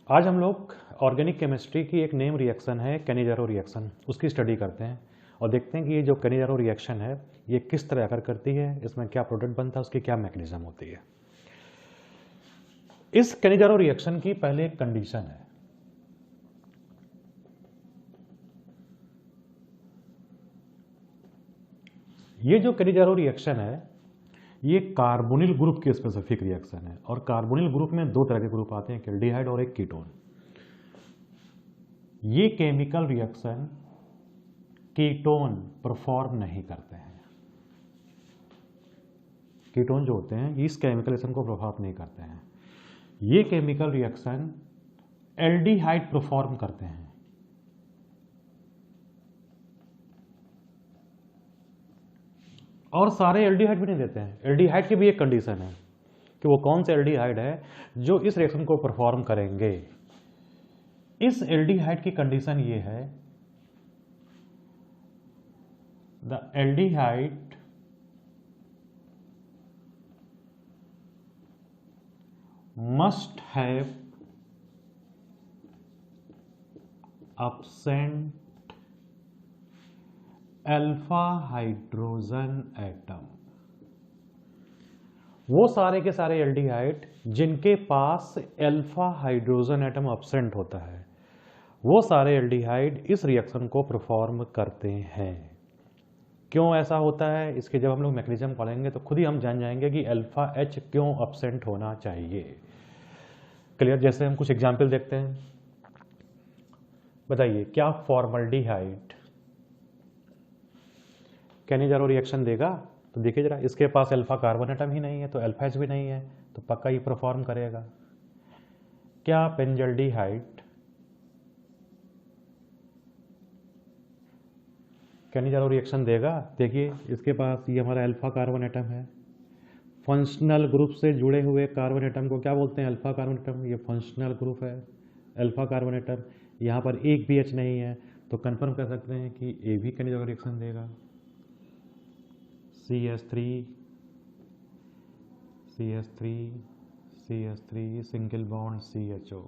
आज हम लोग ऑर्गेनिक केमिस्ट्री की एक नेम रिएक्शन है कैनिजारो रिएक्शन, उसकी स्टडी करते हैं और देखते हैं कि ये जो कैनिजारो रिएक्शन है ये किस तरह आकर करती है, इसमें क्या प्रोडक्ट बनता है, उसकी क्या मैकेनिज्म होती है। इस कैनिजारो रिएक्शन की पहले एक कंडीशन है। ये जो कैनिजारो रिएक्शन है ये कार्बोनिल ग्रुप की स्पेसिफिक रिएक्शन है और कार्बोनिल ग्रुप में दो तरह के ग्रुप आते हैं, एक एल्डिहाइड और एक कीटोन। ये केमिकल रिएक्शन कीटोन परफॉर्म नहीं करते हैं। कीटोन जो होते हैं इस केमिकल रिएक्शन को प्रभावित नहीं करते हैं। ये केमिकल रिएक्शन एल्डिहाइड परफॉर्म करते हैं। और सारे एल्डिहाइड भी नहीं देते हैं। एल्डिहाइड की भी एक कंडीशन है कि वो कौन से एल्डिहाइड है जो इस रिएक्शन को परफॉर्म करेंगे। इस एल्डिहाइड की कंडीशन ये है, the aldehyde must have absent alpha hydrogen atom. वो सारे के सारे एल्डिहाइड जिनके पास अल्फा हाइड्रोजन एटम एब्सेंट होता है वो सारे एल्डिहाइड इस रिएक्शन को परफॉर्म करते हैं। क्यों ऐसा होता है इसके जब हम लोग मैकेनिज्म पढ़ेंगे तो खुद ही हम जान जाएंगे कि अल्फा एच क्यों एब्सेंट होना चाहिए। क्लियर? जैसे हम कुछ एग्जाम्पल देखते हैं। बताइए, क्या फॉर्मल्डिहाइड कैनिजारो रिएक्शन देगा? तो देखिए जरा, इसके पास अल्फा कार्बन एटम ही नहीं है तो अल्फा एच भी नहीं है तो पक्का ही परफॉर्म करेगा। क्या बेंजल्डिहाइड कैनिजारो रिएक्शन देगा? देखिए इसके पास ये हमारा अल्फा कार्बन एटम है। फंक्शनल ग्रुप से जुड़े हुए कार्बन एटम को क्या बोलते हैं? Alpha carbon atom. ये फंक्शनल ग्रुप है अल्फा कार्बन एटम। यहाँ पर एक भी एच नहीं है तो कंफर्म कर सकते हैं कि ये भी कैनिजारो रिएक्शन देगा। CH3 CH3 CH3 single bond CHO।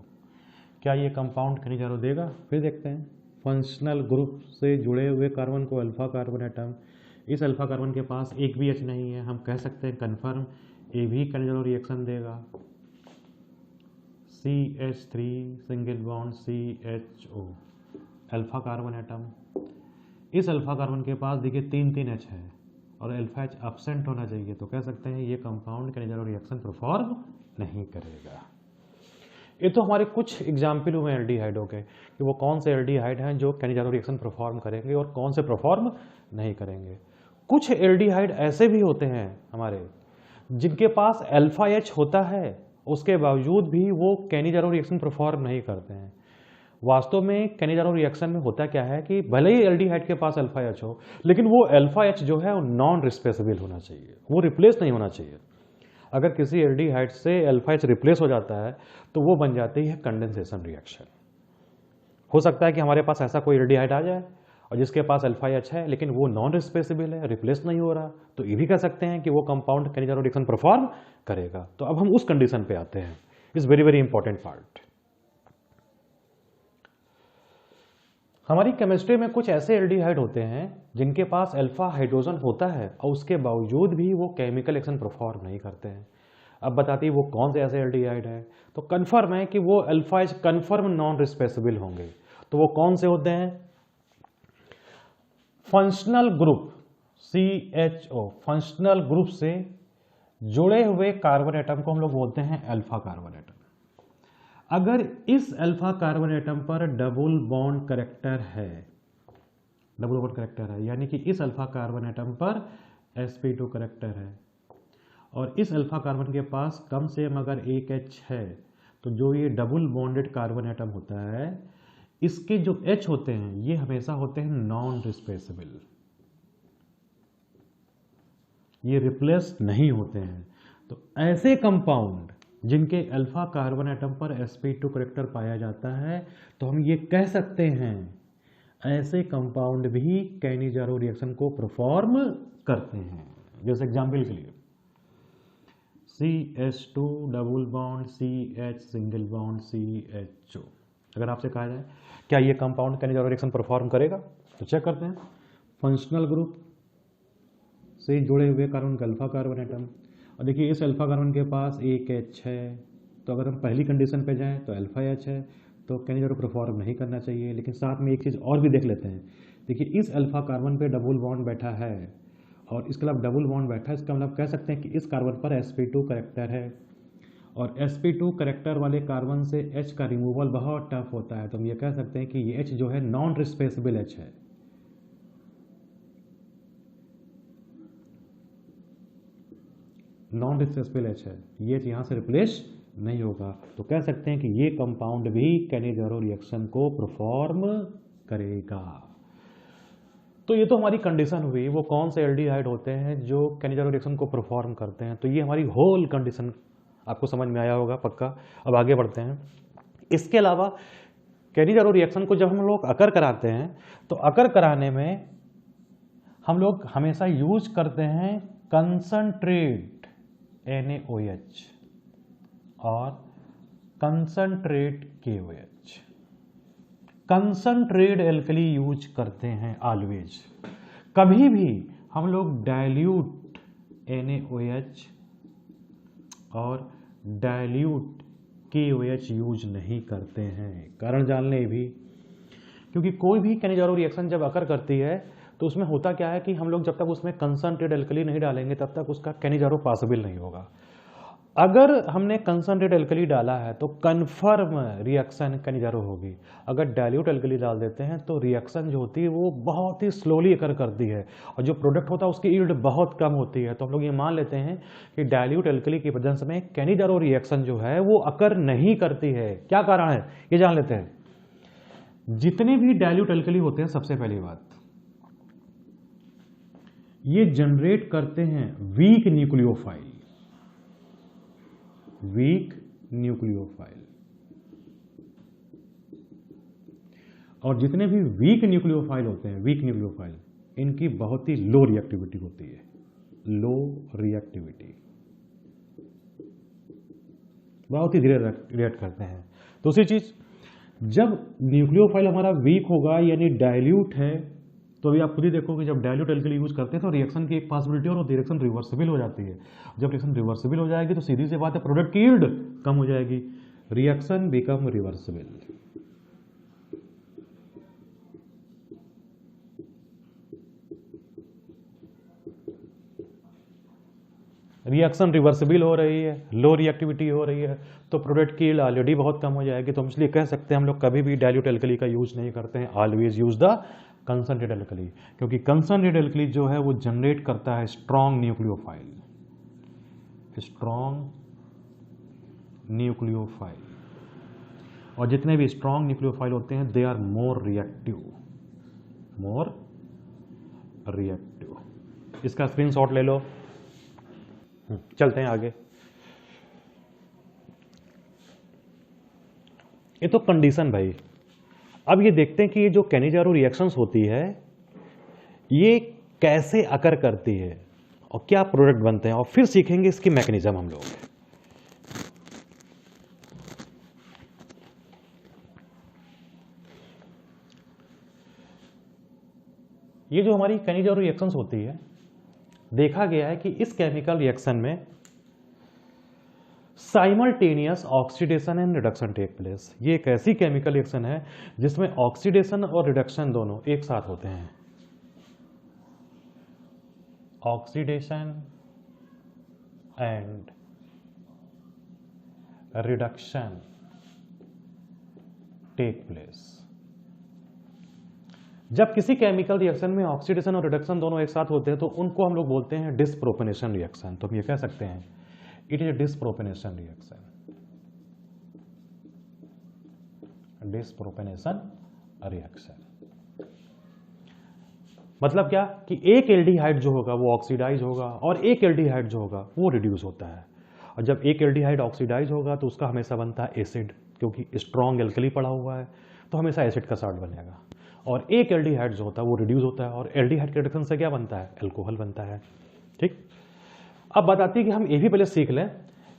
क्या ये कंपाउंड कैनिजारो देगा? फिर देखते हैं। फंक्शनल ग्रुप से जुड़े हुए कार्बन को अल्फा कार्बन एटम, इस अल्फा कार्बन के पास एक भी एच नहीं है, हम कह सकते हैं कंफर्म ये भी कैनिजारो रिएक्शन देगा। CH3 single bond CHO alpha carbon atom, इस अल्फा कार्बन के पास देखिए 3 एच है और अल्फा एच एब्सेंट होना चाहिए तो कह सकते हैं ये कंपाउंड कैनिजारो रिएक्शन परफॉर्म नहीं करेगा। ये तो हमारे कुछ एग्जाम्पल हुए एल्डिहाइडों के कि वो कौन से एल्डिहाइड हैं जो कैनिजारो रिएक्शन परफॉर्म करेंगे और कौन से परफॉर्म नहीं करेंगे। कुछ एल्डिहाइड ऐसे भी होते हैं हमारे जिनके पास अल्फा एच होता है, उसके बावजूद भी वो कैनिजारो रिएक्शन परफॉर्म नहीं करते हैं। वास्तव में कैनिजारो रिएक्शन में होता क्या है कि भले ही एल्डिहाइड के पास अल्फा एच हो लेकिन वो अल्फा एच जो है वो नॉन रिप्लेसेबल होना चाहिए, वो रिप्लेस नहीं होना चाहिए। अगर किसी एल्डिहाइड से अल्फा एच रिप्लेस हो जाता है तो वो बन जाती है कंडेंसेशन रिएक्शन। हो सकता है कि हमारे पास ऐसा कोई एल्डिहाइड आ जाए और जिसके पास अल्फा एच है लेकिन वो नॉन रिप्लेसेबल है, रिप्लेस नहीं हो रहा, तो ये भी कह सकते हैं कि वो कंपाउंड कैनिजारो रिएक्शन परफॉर्म करेगा। तो अब हम उस कंडीशन पे आते हैं। Is very very important part. हमारी केमिस्ट्री में कुछ ऐसे एल्डिहाइड होते हैं जिनके पास अल्फा हाइड्रोजन होता है और उसके बावजूद भी वो केमिकल एक्शन परफॉर्म नहीं करते हैं। अब बताती है वो कौन से ऐसे एल्डिहाइड है, तो कंफर्म है कि वो alpha H confirm non replaceable होंगे। तो वो कौन से होते हैं? Functional group CHO, functional group से जुड़े हुए कार्बन एटम को हम लोग बोलते हैं अल्फा कार्बन एटम। अगर इस अल्फा कार्बन एटम पर डबल बॉन्ड कैरेक्टर है, डबल बॉन्ड कैरेक्टर है यानी कि इस अल्फा कार्बन एटम पर sp2 कैरेक्टर है और इस अल्फा कार्बन के पास कम से कम अगर एक H है तो जो ये डबल बॉन्डेड कार्बन एटम होता है इसके जो H होते हैं ये हमेशा होते हैं नॉन रिप्लेसेबल, ये रिप्लेस नहीं होते हैं। तो ऐसे कंपाउंड जिनके अल्फा कार्बन एटम पर sp2 कैरेक्टर पाया जाता है तो हम ये कह सकते हैं ऐसे कंपाउंड भी कैनिजारो रिएक्शन को परफॉर्म करते हैं। जैसे एग्जाम्पल के लिए CH2 double bond CH single bond CHO। अगर आपसे कहा जाए क्या ये कंपाउंड कैनिजारो रिएक्शन परफॉर्म करेगा, तो चेक करते हैं। फंक्शनल ग्रुप से जुड़े हुए कार्बन का अल्फा कार्बन एटम, और देखिए इस अल्फा कार्बन के पास एक H है, तो अगर हम पहली कंडीशन पे जाएं तो अल्फा H है, तो कैनिजारो परफॉर्म नहीं करना चाहिए। लेकिन साथ में एक चीज़ और भी देख लेते हैं। देखिए इस अल्फा कार्बन पे डबल बॉन्ड बैठा है और इसके अलावा डबल बॉन्ड बैठा है, इसका मतलब कह सकते हैं कि इस कार्बन पर sp2 करेक्टर है, और sp2 करेक्टर वाले कार्बन से H का रिमूवल बहुत टफ होता है, तो हम ये कह सकते हैं कि ये H जो है नॉन रिप्लेसेबल H है। नॉन रिप्लेसेबल H है, ये यहाँ से रिप्लेस नहीं होगा, तो कह सकते हैं कि ये कंपाउंड भी कैनिजारो रिएक्शन को परफॉर्म करेगा। तो ये तो हमारी कंडीशन हुई, वो कौन से एल्डिहाइड होते हैं जो कैनिजारो रिएक्शन को परफॉर्म करते हैं। तो ये हमारी होल कंडीशन आपको समझ में आया होगा पक्का। अब आगे बढ़ते हैं। इसके अलावा कैनिजारो रिएक्शन को जब हम लोग अकर कराते हैं, तो अकर कराने में हम लोग हमेशा यूज करते हैं कंसंट्रेट NaOH और concentrate KOH। Concentrate alkali use करते हैं ऑलवेज। कभी भी हम लोग डाइल्यूट NaOH और डाइल्यूट KOH यूज नहीं करते हैं। कारण जान लें भी, क्योंकि कोई भी कैनिजारो रिएक्शन जब अकर करती है तो उसमें होता क्या है कि हम लोग जब तक उसमें कंसंट्रेट एल्कली नहीं डालेंगे तब तक उसका कैनिजारो पॉसिबल नहीं होगा। अगर हमने कंसंट्रेट एल्कली डाला है तो कन्फर्म रिएक्शन कैनिजारो होगी। अगर डाइल्यूट एल्कली डाल देते हैं तो रिएक्शन जो होती है वो बहुत ही स्लोली अकर करती है, और जो प्रोडक्ट होता है उसकी यील्ड बहुत कम होती है। तो हम लोग ये मान लेते हैं कि डाइल्यूट एल्कली की प्रेजेंस में कैनिजारो रिएक्शन जो है वो अकर नहीं करती है। क्या कारण है ये जान लेते हैं। जितने भी डाइल्यूट एल्कली होते हैं, सबसे पहली बात, ये जनरेट करते हैं वीक न्यूक्लियोफाइल। वीक न्यूक्लियोफाइल, और जितने भी वीक न्यूक्लियोफाइल होते हैं, वीक न्यूक्लियोफाइल, इनकी बहुत ही लो रिएक्टिविटी होती है। लो रिएक्टिविटी, बहुत ही धीरे रिएक्ट करते हैं। दूसरी चीज, जब न्यूक्लियोफाइल हमारा वीक होगा यानी डाइल्यूट है, तो अभी आप खुद ही देखो कि जब डाइल्यूट एल्कली यूज करते हैं तो रिएक्शन की एक पॉसिबिलिटी और रिएक्शन रिवर्सिबल हो जाती है। जब रिएक्शन रिवर्सिबल हो जाएगी तो सीधी सी बात है प्रोडक्ट की यील्ड कम हो जाएगी। Reaction become reversible. Reaction reversible हो रही है, लो रिएक्टिविटी हो रही है, तो प्रोडक्ट की यील्ड ऑलरेडी बहुत कम हो जाएगी। तो हम इसलिए कह सकते हैं हम लोग कभी भी डाइल्यूट एल्कली का यूज नहीं करते हैं, always use the concentrate alkali, क्योंकि कंसंट्रेट एल्कली जो है वो जनरेट करता है स्ट्रॉन्ग न्यूक्लियोफाइल। स्ट्रॉन्ग न्यूक्लियोफाइल, और जितने भी स्ट्रॉन्ग न्यूक्लियोफाइल होते हैं they are more reactive. More reactive. इसका स्क्रीनशॉट ले लो। चलते हैं आगे। ये तो कंडीशन भाई। अब ये देखते हैं कि ये जो कैनिजारो रिएक्शंस होती है ये कैसे अकर करती है और क्या प्रोडक्ट बनते हैं, और फिर सीखेंगे इसकी मैकेनिज्म हम लोग। ये जो हमारी कैनिजारो रिएक्शंस होती है, देखा गया है कि इस केमिकल रिएक्शन में simultaneous oxidation and reduction take place. ये एक ऐसी केमिकल रिएक्शन है जिसमें ऑक्सीडेशन और रिडक्शन दोनों एक साथ होते हैं। Oxidation and reduction take place. जब किसी केमिकल रिएक्शन में ऑक्सीडेशन और रिडक्शन दोनों एक साथ होते हैं तो उनको हम लोग बोलते हैं डिसप्रोपेनेशन रिएक्शन। तो हम ये कह सकते हैं it is a disproportionation reaction. Disproportionation reaction मतलब क्या कि एक एल्डिहाइड जो होगा वो ऑक्सीडाइज होगा और एक एल्डिहाइड जो होगा वो रिड्यूस होता है। और जब एक एल्डिहाइड ऑक्सीडाइज होगा तो उसका हमेशा बनता है एसिड, क्योंकि स्ट्रॉन्ग एल्कली पड़ा हुआ है तो हमेशा एसिड का साल्ट बनेगा। और एक एल्डिहाइड जो होता है वो रिड्यूस होता है, और एल्डिहाइड के रिडक्शन से क्या बनता है, अल्कोहल बनता है। ठीक। अब बात आती है कि हम ये भी पहले सीख लें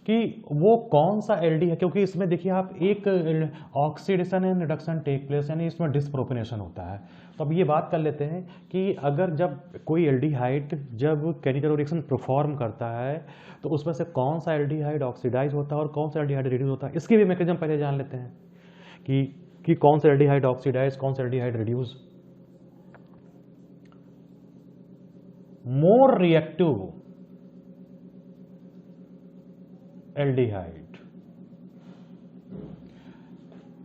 कि वो कौन सा एल्डी है, क्योंकि इसमें देखिए आप एक oxidation and reduction take place, यानी इसमें डिसप्रोपेनेशन होता है। तो अब ये बात कर लेते हैं कि अगर जब कोई एल्डिहाइड जब केमिकल रिएक्शन परफॉर्म करता है तो उसमें से कौन सा एल्डिहाइड ऑक्सीडाइज होता है और कौन सा एल्डिहाइड रिड्यूस होता है, इसकी भी मैकेनिज्म पहले जान लेते हैं कि कौन सा एल्डिहाइड ऑक्सीडाइज, कौन सा एल्डिहाइड रिड्यूस। मोर रिएक्टिव एल्डिहाइड,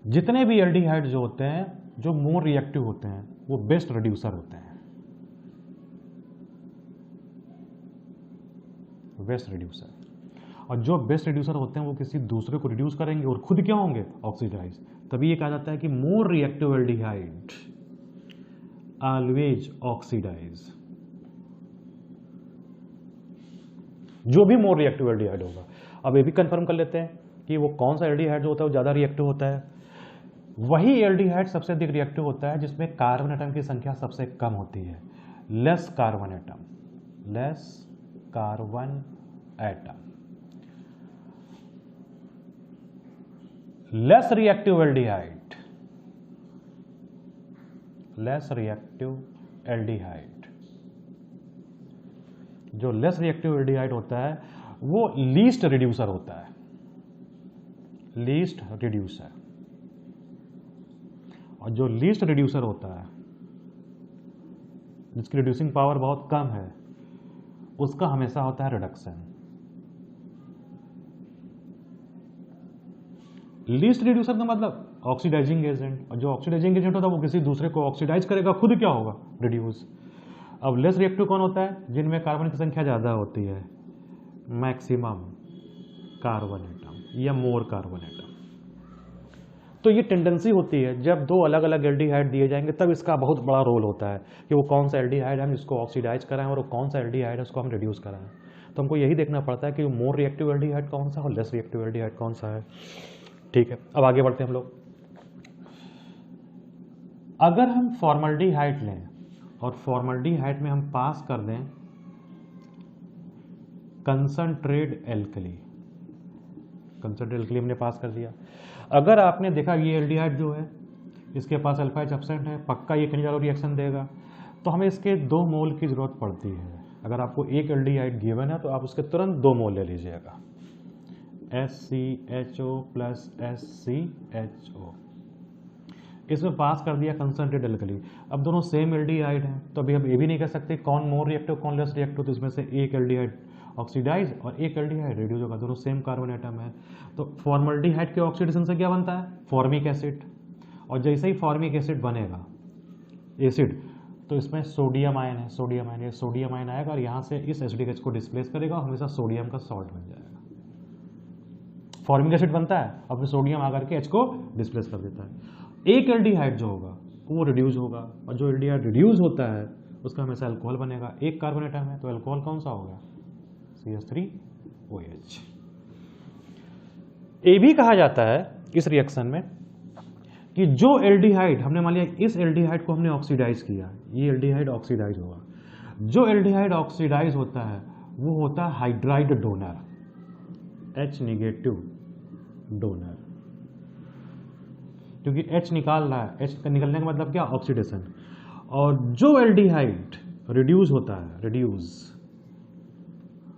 जितने भी एल्डिहाइड जो होते हैं जो मोर रिएक्टिव होते हैं वो बेस्ट रिड्यूसर होते हैं, बेस्ट रिड्यूसर। और जो बेस्ट रिड्यूसर होते हैं वो किसी दूसरे को रिड्यूस करेंगे और खुद क्या होंगे, ऑक्सीडाइज। तभी ये कहा जाता है कि more reactive aldehyde always oxidise. जो भी मोर रिएक्टिव एल्डिहाइड होगा, अब ये भी कंफर्म कर लेते हैं कि वो कौन सा एल्डिहाइड जो होता है वो ज्यादा रिएक्टिव होता है। वही एल्डिहाइड सबसे अधिक रिएक्टिव होता है जिसमें कार्बन एटम की संख्या सबसे कम होती है, less carbon atom, less carbon atom. Less reactive aldehyde, less reactive aldehyde, जो लेस रिएक्टिव एल्डिहाइड होता है वो लीस्ट रिड्यूसर होता है, लीस्ट रिड्यूसर। और जो लीस्ट रिड्यूसर होता है, जिसकी रिड्यूसिंग पावर बहुत कम है, उसका हमेशा होता है रिडक्शन। लीस्ट रिड्यूसर का मतलब ऑक्सीडाइजिंग एजेंट, और जो ऑक्सीडाइजिंग एजेंट होता है वो किसी दूसरे को ऑक्सीडाइज करेगा, खुद क्या होगा, रिड्यूस। अब लेस रिएक्टिव कौन होता है, जिनमें कार्बन की संख्या ज्यादा होती है, मैक्सिमम कार्बन एटम या मोर कार्बन एटम। तो ये टेंडेंसी होती है जब दो अलग अलग एल्डिहाइड दिए जाएंगे तब इसका बहुत बड़ा रोल होता है कि वो कौन सा एल्डिहाइड हम इसको ऑक्सीडाइज कराएं और वो कौन सा एल्डिहाइड है उसको हम रिड्यूस कराएं। तो हमको यही देखना पड़ता है कि मोर रिएक्टिव एल्डिहाइड कौन सा और लेस रिएक्टिव एल्डिहाइड कौन सा है। ठीक है, अब आगे बढ़ते हैं हम लोग। अगर हम फॉर्मल्डिहाइड लें और फॉर्मल्डिहाइड में हम पास कर दें कंसंट्रेट एल्कली, कंसंट्रेट एल्कली हमने पास कर दिया। अगर आपने देखा ये एल्डिहाइड जो है इसके पास अल्फा एच एब्सेंट है, पक्का ये केमिकल रिएक्शन देगा, तो हमें इसके 2 मोल की जरूरत पड़ती है। अगर आपको एक एल्डिहाइड गिवन है तो आप उसके तुरंत 2 मोल ले लीजिएगा, SCHO प्लस SCHO। इसमें पास कर दिया कंसंट्रेट एल्कली। अब दोनों सेम एल्डिहाइड हैं तो अभी हम ये भी नहीं कह सकते कौन मोर रिएक्टिव कौन लेस रिएक्टिव, तो इसमें से एक एल्डिहाइड ऑक्सीडाइज और एक एल्डिहाइड रिड्यूस होगा, दोनों सेम कार्बन एटम है। तो फॉर्मल्डिहाइड के ऑक्सीडेशन से क्या बनता है, फॉर्मिक एसिड। और जैसे ही फॉर्मिक एसिड बनेगा एसिड तो इसमें सोडियम आयन है, सोडियम आयन, ये सोडियम आयन आएगा और यहाँ से इस एसिडिक एच को डिस्प्लेस करेगा और हमेशा सोडियम का सॉल्ट बन जाएगा। फॉर्मिक एसिड बनता है और फिर सोडियम आकर के एच को डिस्प्लेस कर देता है। एक एल्डिहाइड जो होगा वो रिड्यूस होगा और जो एल्डिहाइड रिड्यूस होता है उसका हमेशा अल्कोहल बनेगा। एक कार्बन एटम है तो अल्कोहल कौन सा होगा, CH3OH। ये भी कहा जाता है इस रिएक्शन में कि जो एल्डिहाइड हमने मान लिया इस एल्डिहाइड को हमने ऑक्सीडाइज किया, ये एल्डिहाइड ऑक्सीडाइज होगा, जो एल्डिहाइड ऑक्सीडाइज होता है वो होता है hydride donor, H negative donor, क्योंकि H निकाल रहा है, H निकलने का मतलब क्या, ऑक्सीडेशन। और जो एल्डिहाइड रिड्यूस होता है, रिड्यूस,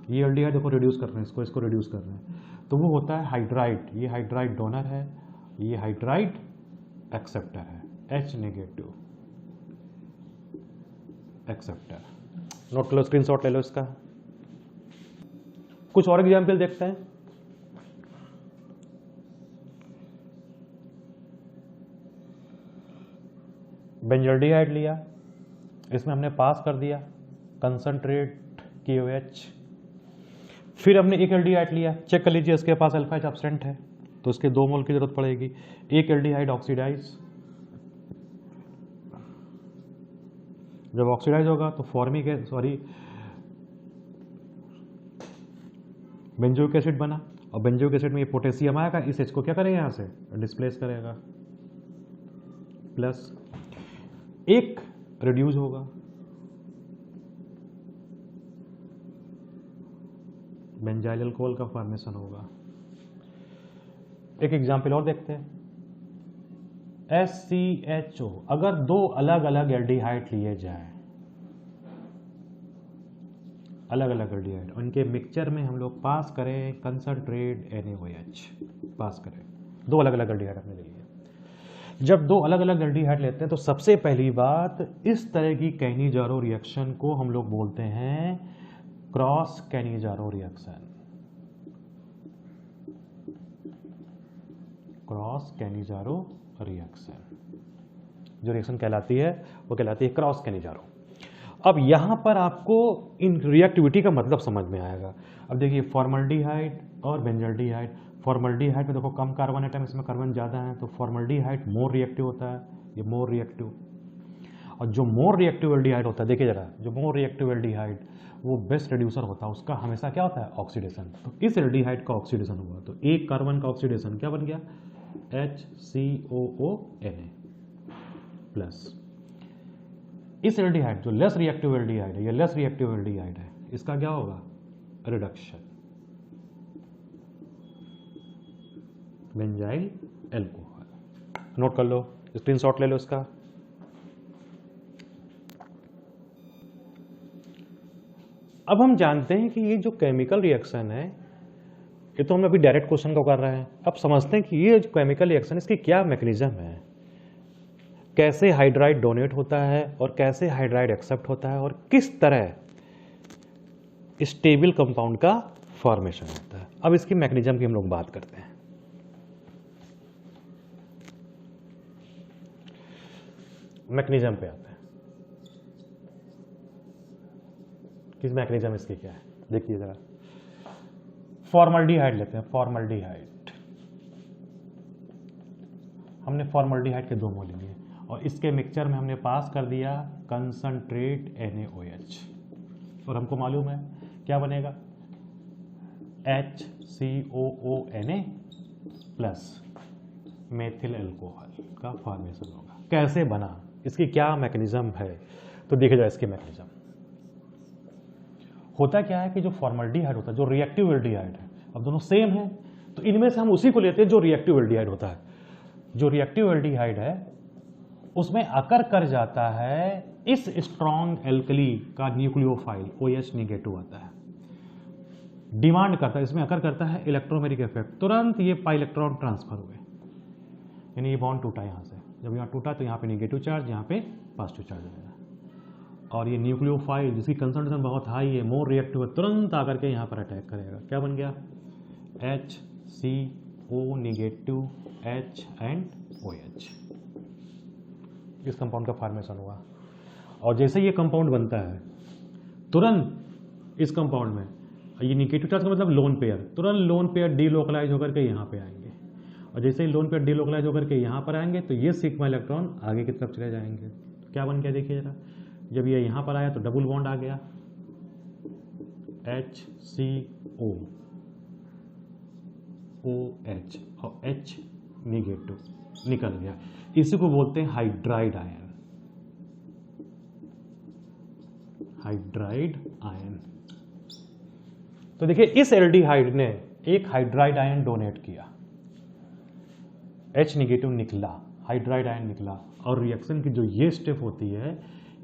ये एल्डिहाइड देखो रिड्यूस कर रहे हैं, इसको रिड्यूस कर रहे हैं, तो वो होता है हाइड्राइड। ये हाइड्राइड डोनर है, ये हाइड्राइड एक्सेप्टर है, H नेगेटिव एक्सेप्टर। नोट कर लो, स्क्रीनशॉट ले लो इसका। कुछ और एग्जाम्पल देखते हैं। बेंजल्डिहाइड लिया, इसमें हमने पास कर दिया कंसंट्रेट KOH। फिर हमने एक एल्डिहाइड लिया, चेक कर लीजिए इसके पास अल्फा एच एब्सेंट है तो इसके 2 मोल की जरूरत पड़ेगी। एक एल्डिहाइड ऑक्सीडाइज, जब ऑक्सीडाइज होगा तो फॉर्मिक बेंजोइक एसिड बना और बेंजोइक एसिड में ये पोटेशियम आएगा, इस H को क्या करेगा, यहाँ से डिस्प्लेस करेगा, प्लस एक रिड्यूस होगा, बेंजाइल अल्कोहल का फॉर्मेशन होगा। एक एग्जाम्पल और देखते हैं, SCHO। अगर दो अलग अलग एल्डिहाइड लिए जाए, अलग अलग एल्डिहाइड, उनके मिक्सचर में हम लोग पास करें कंसंट्रेट NaOH, पास करें, दो अलग अलग एल्डिहाइड हमने ले लिए। जब दो अलग अलग एल्डिहाइड लेते हैं तो सबसे पहली बात, इस तरह की कैनिजारो रिएक्शन को हम लोग बोलते हैं cross Cannizzaro reaction. Cross Cannizzaro reaction जो रिएक्शन कहलाती है वो कहलाती है क्रॉस कैनिजारो। अब यहां पर आपको इन रिएक्टिविटी का मतलब समझ में आएगा। अब देखिए फॉर्मल्डिहाइड और बेंजल्डिहाइड, फॉर्मल्डिहाइड में देखो कम कार्बन एटम, इसमें कार्बन ज़्यादा है, तो फॉर्मल्डिहाइड मोर रिएक्टिव होता है, ये मोर रिएक्टिव। और जो मोर रिएक्टिव एल्डिहाइड होता है, देखिए जरा, जो मोर रिएक्टिव एल्डिहाइड वो बेस्ट रिड्यूसर होता है, उसका हमेशा क्या होता है, ऑक्सीडेशन। तो इस एल्डिहाइड का ऑक्सीडेशन हुआ तो एक कार्बन का ऑक्सीडेशन क्या बन गया, HCOONA प्लस। इस एल्डिहाइड जो लेस रिएक्टिव एल्डिहाइड है, ये लेस रिएक्टिव एल्डिहाइड है, इसका क्या होगा, रिडक्शन, बेंजाइल अल्कोहल। नोट कर लो, स्क्रीनशॉट ले लो इसका। अब हम जानते हैं कि ये जो केमिकल रिएक्शन है, ये तो हम अभी डायरेक्ट क्वेश्चन को कर रहे हैं। अब समझते हैं कि ये जो केमिकल रिएक्शन, इसकी क्या मैकेनिज्म है, कैसे हाइड्राइड डोनेट होता है और कैसे हाइड्राइड एक्सेप्ट होता है, और किस तरह स्टेबल कंपाउंड का फॉर्मेशन होता है। अब इसकी मैकेनिज्म की हम लोग बात करते हैं। मैकेनिज्म पे आते हैं, किस मैकेनिज्म इसकी क्या है, देखिए जरा। फॉर्मल्डिहाइड लेते हैं, फॉर्मल्डिहाइड, हमने फॉर्मल्डिहाइड के 2 मोल लिए और इसके मिक्सचर में हमने पास कर दिया कंसंट्रेट NaOH, और हमको मालूम है क्या बनेगा, HCOONA प्लस मेथिल अल्कोहल का फॉर्मेशन होगा। कैसे बना, इसकी क्या मैकेनिज्म है, तो देखिए जाए इसकी मैकेनिज्म। होता क्या है कि जो फॉर्मल्डिहाइड होता है, जो रिएक्टिव एल्डिहाइड है, अब दोनों सेम है तो इनमें से हम उसी को लेते हैं जो रिएक्टिव एल्डिहाइड होता है। जो रिएक्टिव एल्डिहाइड है उसमें अकर कर जाता है इस स्ट्रॉन्ग एल्कली का न्यूक्लियोफाइल OH नेगेटिव आता है, डिमांड करता है, इसमें अकर करता है इलेक्ट्रोमेरिक इफेक्ट, तुरंत ये पाई इलेक्ट्रॉन ट्रांसफर हुए, यानी ये बॉन्ड टूटा यहाँ से, जब यहाँ टूटा तो यहाँ पे नेगेटिव चार्ज, यहाँ पे पॉजिटिव चार्ज आएगा, और ये न्यूक्लियोफाइल जिसकी कंसंट्रेशन बहुत हाई है, मोर रिएक्टिव है, तुरंत आकर के यहाँ पर अटैक करेगा। क्या बन गया, HCO negative H and OH, इस कंपाउंड का फॉर्मेशन हुआ। और जैसे ये कंपाउंड बनता है तुरंत इस कंपाउंड में ये नेगेटिव चार्ज का मतलब लोन पेयर, तुरंत लोन पेयर डीलोकलाइज होकर के यहाँ पे आएंगे, और जैसे ही लोन पेयर डीलोकलाइज होकर के यहाँ पर आएंगे तो ये सिग्मा इलेक्ट्रॉन आगे की तरफ चले जाएंगे। तो क्या बन गया, देखिए जरा, जब ये यहाँ पर आया तो डबल बॉन्ड आ गया, HCOOH और H नेगेटिव निकल गया, इसी को बोलते हैं हाइड्राइड आयन, हाइड्राइड आयन। तो देखिए इस एल्डिहाइड ने एक हाइड्राइड आयन डोनेट किया, H नेगेटिव निकला, हाइड्राइड आयन निकला, और रिएक्शन की जो ये स्टेप होती है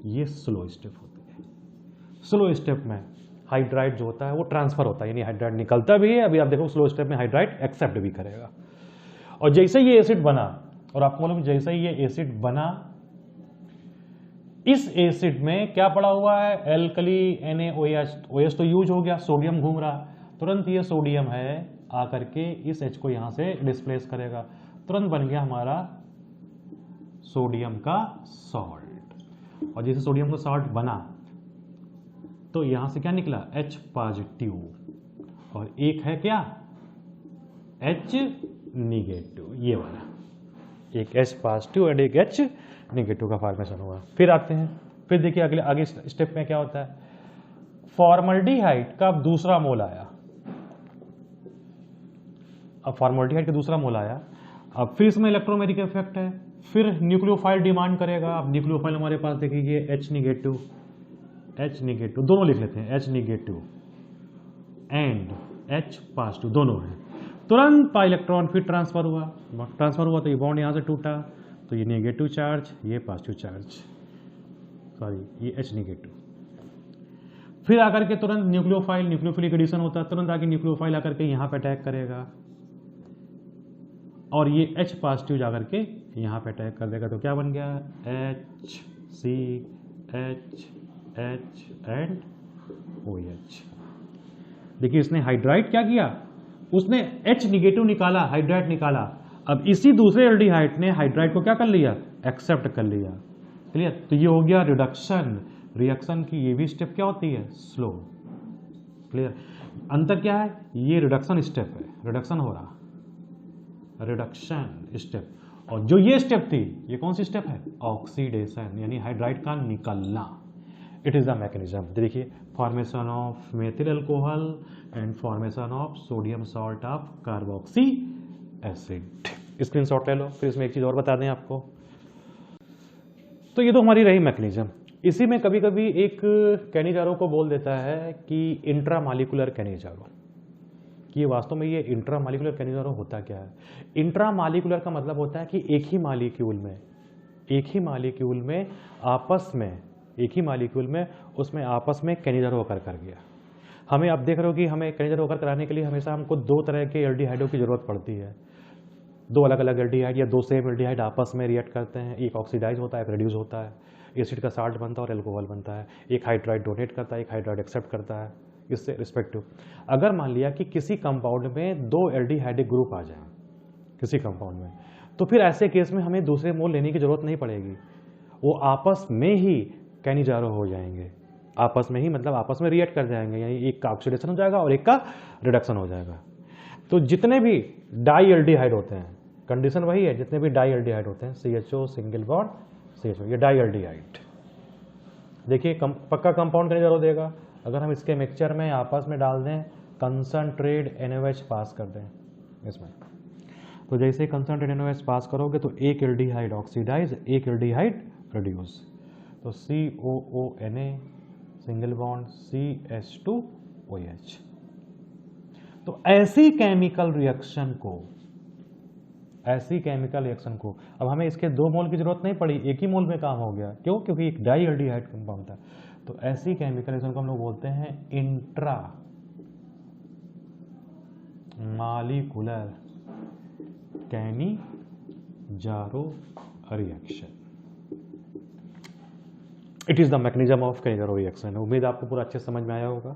ये स्लो स्टेप होती है। स्लो स्टेप में हाइड्राइड जो होता है वो ट्रांसफर होता है, यानी हाइड्राइड निकलता भी है, अभी आप देखो स्लो स्टेप में हाइड्राइड एक्सेप्ट भी करेगा। और जैसे ये एसिड बना, और आपको मालूम जैसे ही ये एसिड बना, इस एसिड में क्या पड़ा हुआ है, एल्कली NaOH, OH तो यूज हो गया, सोडियम घूम रहा, तुरंत ये सोडियम है आकर के इस H को यहां से डिस्प्लेस करेगा, तुरंत बन गया हमारा सोडियम का सॉल्ट। और जैसे सोडियम का सॉल्ट बना तो यहां से क्या निकला, H पॉजिटिव, और एक है क्या, H निगेटिव, ये वाला, एक H पॉजिटिव और एक H नेगेटिव का फॉर्मेशन हुआ। फिर आते हैं, फिर देखिए अगले आगे स्टेप में क्या होता है, फॉर्मल्डिहाइड का दूसरा मोल आया, अब फॉर्मल्डिहाइड का दूसरा मोल आया, अब फिर इसमें इलेक्ट्रोमेरिक इफेक्ट है, फिर न्यूक्लियोफाइल डिमांड करेगा। अब न्यूक्लियोफाइल हमारे पास देखिए H नेगेटिव, दोनों लिख लेते हैं, H नेगेटिव एंड H पास टू दोनों है, तुरंत पाई इलेक्ट्रॉन फिर ट्रांसफर हुआ तो ये बॉन्ड यहाँ से टूटा, तो ये नेगेटिव चार्ज, ये पॉजिटिव चार्ज, सॉरी ये H नेगेटिव। फिर आकर के तुरंत न्यूक्लियोफाइलिक एडिशन होता है, तुरंत आके न्यूक्लियोफाइल आकर के यहाँ पे अटैक करेगा और ये H पॉजिटिव जाकर के यहाँ पे अटैक कर देगा, तो क्या बन गया H C H H and OH। देखिए इसने हाइड्राइड क्या किया, उसने H निगेटिव निकाला, हाइड्राइड निकाला। अब इसी दूसरे एल्डिहाइड ने हाइड्राइड को क्या कर लिया, एक्सेप्ट कर लिया। क्लियर, तो ये हो गया रिडक्शन। रिएक्शन की ये भी स्टेप क्या होती है, स्लो। क्लियर, अंतर क्या है, ये रिडक्शन स्टेप है, रिडक्शन हो रहा, रिडक्शन स्टेप, और जो ये स्टेप थी ये कौन सी स्टेप है, ऑक्सीडेशन, यानी हाइड्राइड का निकलना। It is the mechanism. देखिए formation of methyl alcohol and formation of sodium salt of carboxy acid. Screenshot ले लो। फिर इसमें एक चीज और बता दें आपको, तो ये तो हमारी रही मैकेनिज्म। इसी में कभी कभी एक कैनिजारो को बोल देता है कि इंट्रामालिकुलर कैनिजारो, कि वास्तव में ये इंट्रामालिकुलर कैनिजारो होता क्या है। इंट्रामालिकुलर का मतलब होता है कि एक ही मालिक्यूल में उसमें आपस में कैनिजारो ओकर कर गया। हमें अब देख रहे हो कि हमें कैनिजारो ओकर कराने के लिए हमेशा हमको दो तरह के एल्डिहाइडों की जरूरत पड़ती है। दो अलग अलग एल्डिहाइड या दो सेम एल्डिहाइड आपस में रिएक्ट करते हैं, एक ऑक्सीडाइज होता है, एक रिड्यूस होता है, एसिड का साल्ट बनता है और एल्कोहल बनता है। एक हाइड्राइड डोनेट करता है, एक हाइड्राइड एक्सेप्ट करता है, इससे रिस्पेक्टिव। अगर मान लिया कि किसी कंपाउंड में दो एल्डिहाइडिक ग्रुप आ जाए किसी कंपाउंड में, तो फिर ऐसे केस में हमें दूसरे मोल लेने की जरूरत नहीं पड़ेगी, वो आपस में ही कैनिजारो हो जाएंगे। आपस में ही मतलब आपस में रिएक्ट कर जाएंगे, यानी एक का ऑक्सीडेशन हो जाएगा और एक का रिडक्शन हो जाएगा। तो जितने भी डाई एल्डिहाइड होते हैं, कंडीशन वही है, जितने भी डाई एल्डिहाइड होते हैं, CHO सिंगल बॉन्ड CHO, ये डाई एल्डिहाइड। देखिए पक्का कंपाउंड कैनिजारो देगा। अगर हम इसके मिक्सचर में आपस में डाल दें, कंसंट्रेट NaOH पास कर दें इसमें, तो जैसे कंसंट्रेट NaOH पास करोगे तो एक एल्डिहाइड ऑक्सीडाइज, एक एल्डिहाइड रिड्यूस, तो COONA सिंगल बॉन्ड CH2OH। तो ऐसी केमिकल रिएक्शन को अब हमें इसके दो मोल की जरूरत नहीं पड़ी, एक ही मोल में काम हो गया। क्यों? क्योंकि एक डाई एल्डिहाइड कंपाउंड था। तो ऐसी केमिकल रिएक्शन को हम लोग बोलते हैं intra molecular Cannizzaro reaction. It is the mechanism of Cannizzaro reaction. उम्मीद आपको पूरा अच्छे समझ में आया होगा।